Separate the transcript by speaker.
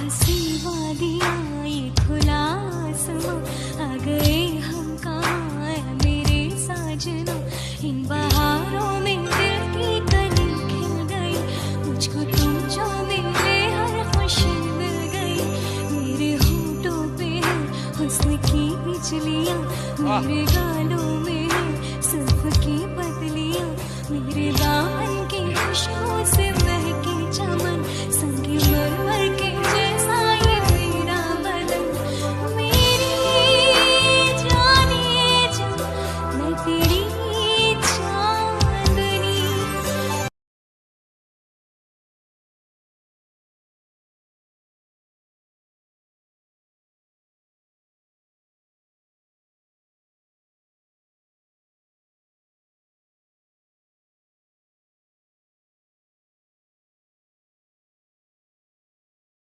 Speaker 1: हंसी वादियाँ ये खुला आसमां, आ गए हम कहाँ है मेरे साजना। इन बहारों में दिल की कली खिल गई, मुझको तुम जो मिले हर खुशी मिल गई। मेरे होठों पे है हुस्न की बिजलियाँ, मेरे गाल